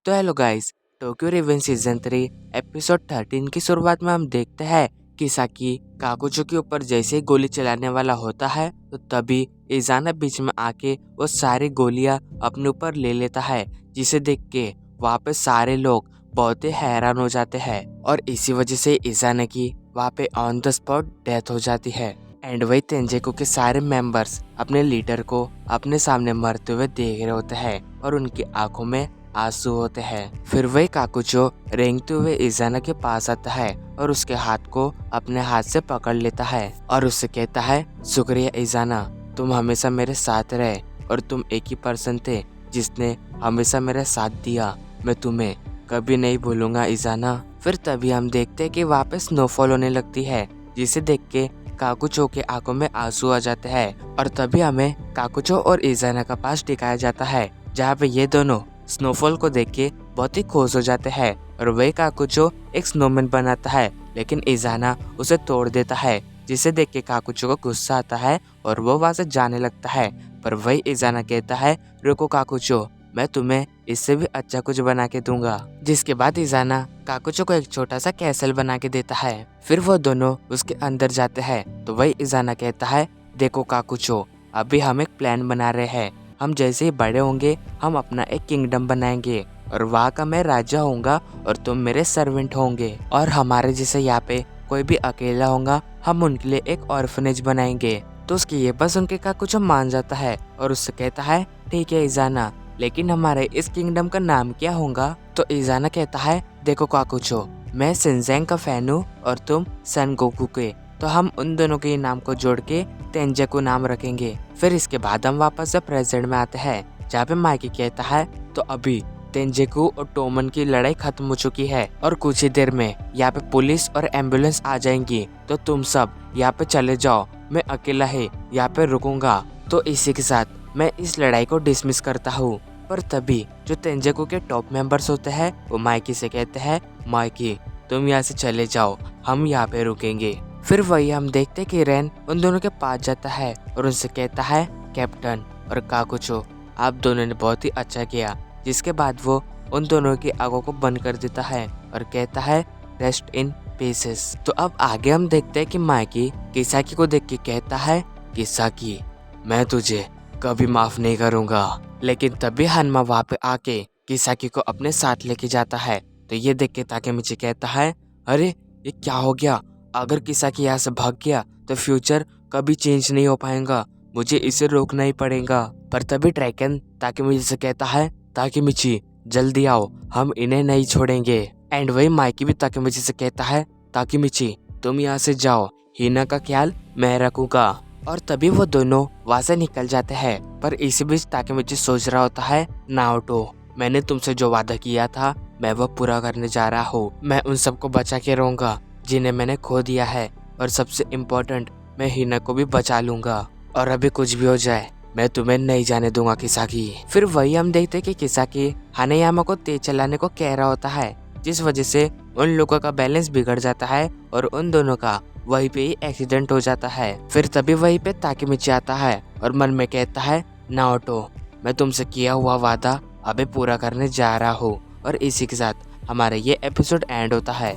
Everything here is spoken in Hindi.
तो hello guys, Tokyo revenge season 3 episode 13 की शुरुआत में हम देखते हैं कि साकी काकुचो के ऊपर जैसे ही गोली चलाने वाला होता है तो तभी इजाना बीच में आके वो सारी गोलियां अपने ऊपर ले लेता है, जिसे देख के वहाँ पे सारे लोग बहुत ही हैरान हो जाते हैं और इसी वजह से इजाना की वहाँ पे ऑन द स्पॉट डेथ हो जाती है। एंड वही तेंजेको के सारे मेंबर्स अपने लीडर को अपने सामने मरते हुए देख रहे होते हैं और उनकी आंखों में आंसू होते हैं। फिर वही काकुचो रेंगते हुए इजाना के पास आता है और उसके हाथ को अपने हाथ से पकड़ लेता है और उससे कहता है, शुक्रिया इजाना, तुम हमेशा मेरे साथ रहे और तुम एक ही पर्सन थे जिसने हमेशा मेरा साथ दिया। मैं तुम्हें कभी नहीं भूलूंगा इजाना। फिर तभी हम देखते हैं कि वहाँ पे स्नोफॉल होने लगती है, जिसे देख के काकुचो के आंखों में आंसू आ जाते हैं और तभी हमें काकुचो और इजाना का पास दिखाया जाता है, जहाँ पे ये दोनों स्नोफॉल को देख के बहुत ही खुश हो जाते हैं और वही काकुचो एक स्नोमैन बनाता है, लेकिन इजाना उसे तोड़ देता है, जिसे देख के काकुचो को गुस्सा आता है और वो वहां से जाने लगता है। पर वही इजाना कहता है, रुको काकुचो, मैं तुम्हें इससे भी अच्छा कुछ बना के दूंगा। जिसके बाद इजाना काकुचो को एक छोटा सा कैसल बना के देता है। फिर वो दोनों उसके अंदर जाते हैं तो वही इजाना कहता है, देखो काकुचो, अभी हम एक प्लान बना रहे हैं। हम जैसे ही बड़े होंगे हम अपना एक किंगडम बनाएंगे और वहाँ का मैं राजा होऊंगा और तुम मेरे सर्वेंट होंगे और हमारे जैसे यहाँ पे कोई भी अकेला होगा हम उनके लिए एक ऑर्फनेज बनाएंगे। तो उसकी ये बस उनके का कुछ मान जाता है और उससे कहता है, ठीक है इजाना, लेकिन हमारे इस किंगडम का नाम क्या होगा? तो इजाना कहता है, देखो काकुचो, मैं शिनज़ैंग का फैन हूँ और तुम सन गोकू के, तो हम उन दोनों के नाम को जोड़ के तेंजेको नाम रखेंगे। फिर इसके बाद हम वापस से प्रेजेंट में आते हैं, जहाँ पे माइकी कहता है, तो अभी तेंजेको और टोमन की लड़ाई खत्म हो चुकी है और कुछ ही देर में यहाँ पे पुलिस और एम्बुलेंस आ जाएंगी, तो तुम सब यहाँ पे चले जाओ, मैं अकेला ही यहाँ पे रुकूंगा। तो इसी के साथ मैं इस लड़ाई को डिसमिस करता हूँ। पर तभी जो तेंजेको के टॉप मेंबर्स होते हैं वो माइकी से कहते हैं, माइकी तुम यहाँ से चले जाओ, हम यहाँ पे रुकेंगे। फिर वही हम देखते कि रेन उन दोनों के पास जाता है और उनसे कहता है, कैप्टन और काकुचो, आप दोनों ने बहुत ही अच्छा किया। जिसके बाद वो उन दोनों की आंखों को बंद कर देता है और कहता है, रेस्ट इन पीसेस। तो अब आगे हम देखते हैं कि माइकी किसाकी को देख के कहता है, किसाकी मैं तुझे कभी माफ नहीं करूंगा। लेकिन तभी हनमा वहाँ पे आके किसाकी को अपने साथ लेके जाता है। तो ये देख के ताकेमिची कहता है, अरे ये क्या हो गया? अगर किसाकी यहाँ से भाग गया तो फ्यूचर कभी चेंज नहीं हो पाएगा, मुझे इसे रोकना ही पड़ेगा। पर तभी ड्रैकन ताकेमिची से कहता है, ताकेमिची जल्दी आओ, हम इन्हें नहीं छोड़ेंगे। एंड वही माइकी भी ताकेमिची से कहता है, ताकेमिची तुम यहाँ से जाओ, हिना का ख्याल मैं रखूंगा। और तभी वो दोनों वहाँ से निकल जाते हैं। पर इसी बीच ताकेमिची सोच रहा होता है, नाओटो मैंने तुमसे जो वादा किया था मैं वो पूरा करने जा रहा हूँ। मैं उन सबको बचा के रहूंगा जिन्हें मैंने खो दिया है, और सबसे इम्पोर्टेंट मैं हिना को भी बचा लूंगा। और अभी कुछ भी हो जाए मैं तुम्हें नहीं जाने दूंगा किसाकी। फिर वही हम देखते कि किसाकी हानेयामा को तेज चलाने को कह रहा होता है, जिस वजह से उन लोगों का बैलेंस बिगड़ जाता है और उन दोनों का वहीं पे ही एक्सीडेंट हो जाता है। फिर तभी वहीं पे ताकेमिची आता है और मन में कहता है, नाओटो मैं तुमसे किया हुआ वादा अभी पूरा करने जा रहा हूँ। और इसी के साथ हमारा ये एपिसोड एंड होता है।